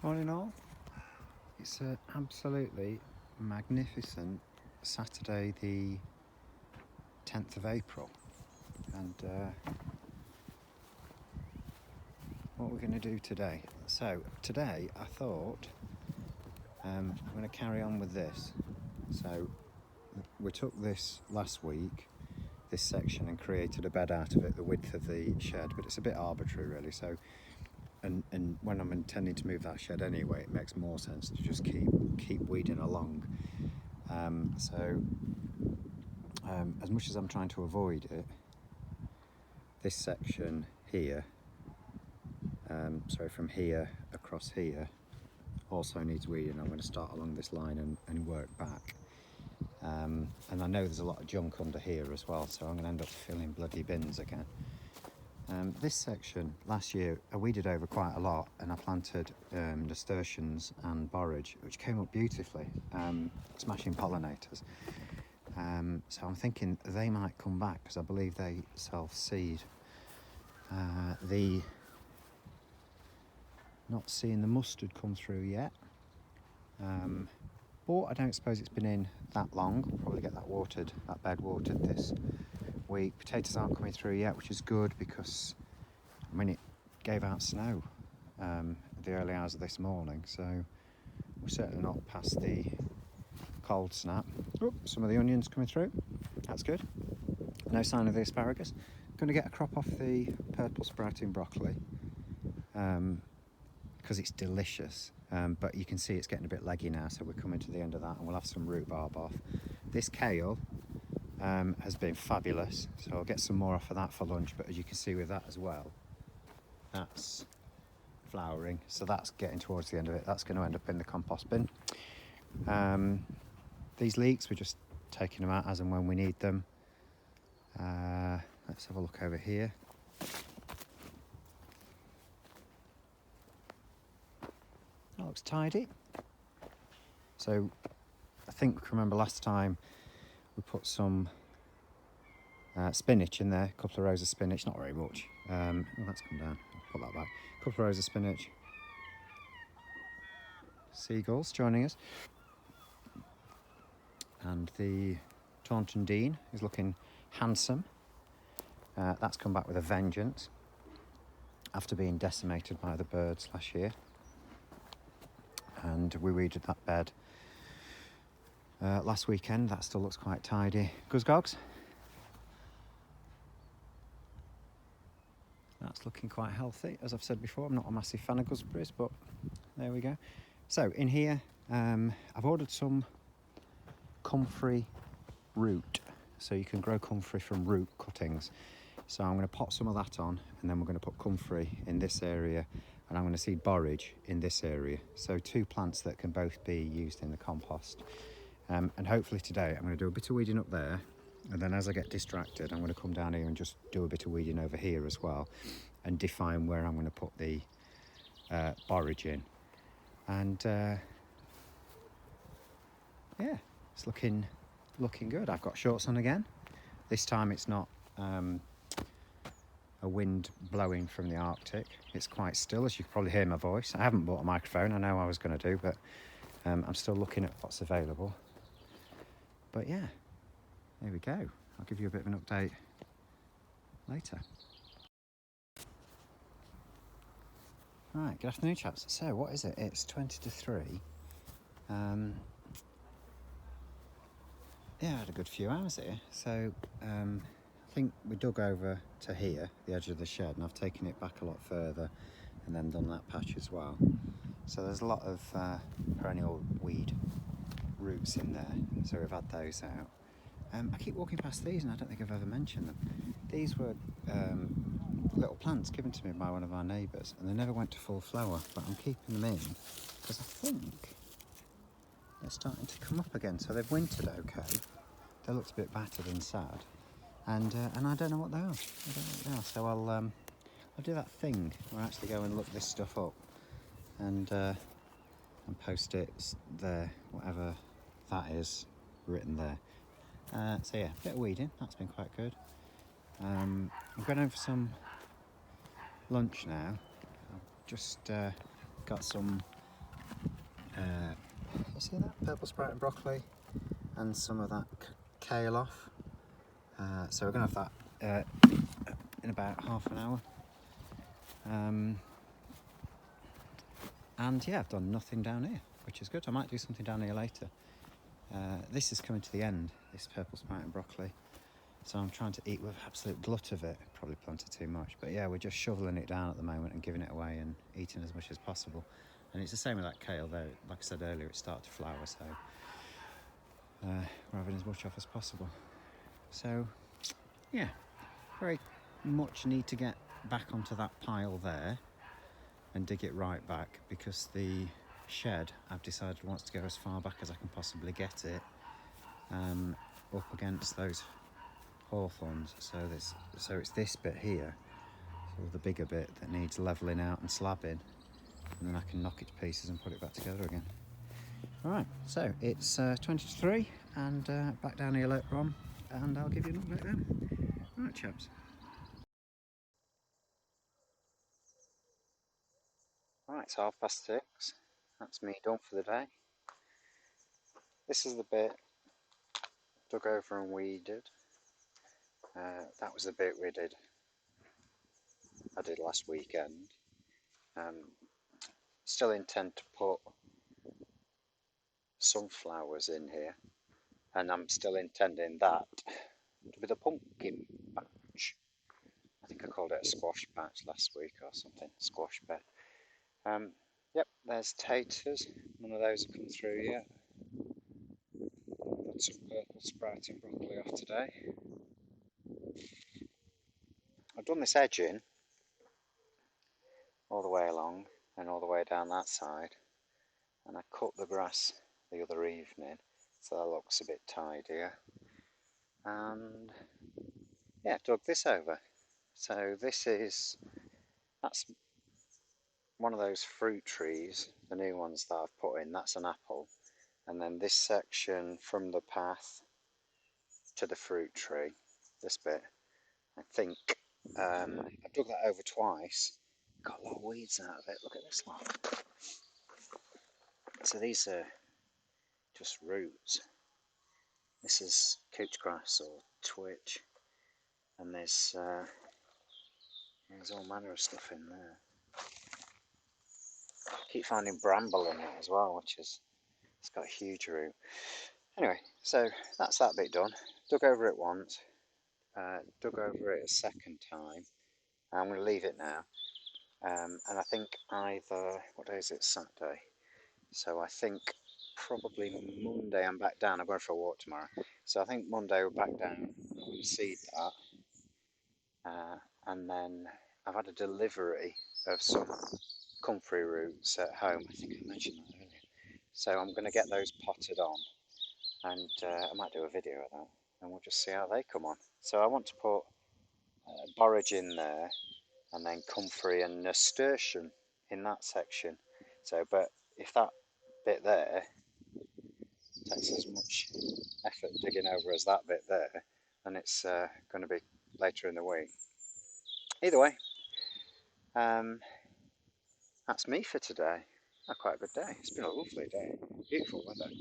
Morning all. It's an absolutely magnificent Saturday the 10th of April, and what we're going to do today. So today I thought I'm going to carry on with this. So we took this last week, this section, and created a bed out of it, the width of the shed, but it's a bit arbitrary really. So and when I'm intending to move that shed anyway, it makes more sense to just keep weeding along. As much as I'm trying to avoid it, this section here, from here across here, also needs weeding. I'm going to start along this line and work back. And I know there's a lot of junk under here as well, so I'm going to end up filling bloody bins again. This section, last year, I weeded over quite a lot, and I planted nasturtiums and borage, which came up beautifully, smashing pollinators. So I'm thinking they might come back, because I believe they self-seed. Not seeing the mustard come through yet, but I don't suppose it's been in that long. We'll probably get that bed watered this week. Potatoes aren't coming through yet, which is good, because I mean it gave out snow the early hours of this morning, so we're certainly not past the cold snap. Some of the onions coming through, that's good. No sign of the asparagus. Going to get a crop off the purple sprouting broccoli because it's delicious, but you can see it's getting a bit leggy now, so we're coming to the end of that, and we'll have some rhubarb off. This kale has been fabulous, so I'll get some more off of that for lunch, but as you can see with that as well, that's flowering, so that's getting towards the end of it. That's going to end up in the compost bin. These leeks, we're just taking them out as and when we need them. Let's have a look over here. That looks tidy. So I think, remember last time we put some spinach in there, a couple of rows of spinach, not very much. Oh, that's come down, I'll put that back. A couple of rows of spinach. Seagulls joining us. And the Taunton Dean is looking handsome. That's come back with a vengeance after being decimated by the birds last year. And we weeded that bed last weekend. That still looks quite tidy. Guzgogs. That's looking quite healthy. As I've said before, I'm not a massive fan of gooseberries, but there we go. So in here, I've ordered some comfrey root. So you can grow comfrey from root cuttings. So I'm going to pot some of that on, and then we're going to put comfrey in this area, and I'm going to seed borage in this area. So two plants that can both be used in the compost. And hopefully today I'm going to do a bit of weeding up there, and then as I get distracted I'm going to come down here and just do a bit of weeding over here as well, and define where I'm going to put the borage in. And yeah, it's looking good. I've got shorts on again. This time it's not a wind blowing from the Arctic. It's quite still, as you can probably hear my voice. I haven't bought a microphone. I know I was going to do, but I'm still looking at what's available. But yeah, there we go. I'll give you a bit of an update later. Right, good afternoon chaps. So what is it? It's 20 to 3. Yeah, I had a good few hours here. So I think we dug over to here, the edge of the shed, and I've taken it back a lot further and then done that patch as well. So there's a lot of perennial weed roots in there, so we've had those out. I keep walking past these and I don't think I've ever mentioned them. These were little plants given to me by one of our neighbours, and they never went to full flower, but I'm keeping them in because I think they're starting to come up again. So they've wintered okay. They looked a bit battered and sad, and I don't know what they are. So I'll do that thing where I actually go and look this stuff up and post it there, whatever that is written there. So yeah, a bit of weeding, that's been quite good. I'm going over some lunch now. I've just got some you see that purple sprouting broccoli and some of that kale off. So we're going to have that in about half an hour. And yeah, I've done nothing down here, which is good. I might do something down here later. This is coming to the end, this purple sprouting broccoli. So I'm trying to eat with absolute glut of it. Probably planted too much, but yeah, we're just shoveling it down at the moment and giving it away and eating as much as possible. And it's the same with that kale though. Like I said earlier, it started to flower, so we're having as much off as possible. So yeah, very much need to get back onto that pile there and dig it right back, because the shed, I've decided, wants to go as far back as I can possibly get it, up against those hawthorns. So it's this bit here, so the bigger bit, that needs levelling out and slabbing, and then I can knock it to pieces and put it back together again. Alright, so it's 20 to 3 and back down here later on, and I'll give you an update then. Right, chaps. Right, it's 6:30. That's me done for the day. This is the bit dug over and weeded. That was the bit I did last weekend. Still intend to put sunflowers in here, and I'm still intending that to be the pumpkin patch. I think I called it a squash patch last week or something, squash bed. Yep, there's taters. None of those have come through yet. Got some purple sprouting broccoli off today. I've done this edging all the way along and all the way down that side, and I cut the grass the other evening, so that looks a bit tidier. And yeah, dug this over. So that's one of those fruit trees, the new ones that I've put in. That's an apple, and then this section from the path to the fruit tree, this bit, I think I dug that over twice. Got a lot of weeds out of it. Look at this lot. So these are just roots. This is couch grass or twitch, and there's all manner of stuff in there. Keep finding bramble in it as well, it's got a huge root. Anyway, so that's that bit done. Dug over it once, dug over it a second time. I'm going to leave it now. And I think what day is it? Saturday. So I think probably Monday I'm back down. I'm going for a walk tomorrow. So I think Monday we're back down. I'm going to seed that. And then I've had a delivery of some comfrey roots at home. I think I mentioned that earlier. So I'm going to get those potted on, and I might do a video of that, and we'll just see how they come on. So I want to put borage in there, and then comfrey and nasturtium in that section. So, but if that bit there takes as much effort digging over as that bit there, then it's going to be later in the week. Either way, that's me for today. Had quite a good day. It's been a lovely day. Beautiful weather.